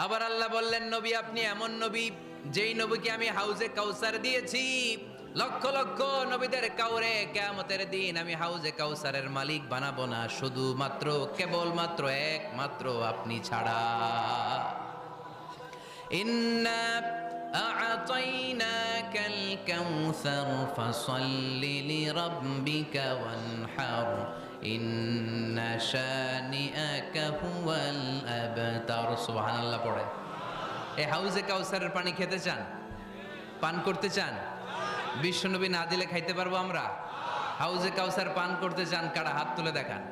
আবার আল্লাহ বললেন, নবী আপনি এমন নবী যেই নবীকে আমি হাউজে কাউসার দিয়েছি। লক্ষ লক্ষ নবীদের কাউরে কিয়ামতের দিন আমি হাউজে কাউসারের মালিক বানাবো না, শুধুমাত্র কেবলমাত্র একমাত্র আপনি ছাড়া। ইন্না আ'তাইনাকাল কাউসার ফাসাল্লি লিরাব্বিকা ওয়ানহার ইন্না শানিআকা হুয়াল আবতার। সুবহানাল্লাহ পড়ে। এই হাউজে কাউসারের পানি খেতে চান? পান করতে চান? বিশ্বনবী না দিলে খাইতে পারবো আমরা? হাউজে কাউসার পান করতে চান কারা? হাত তুলে দেখান।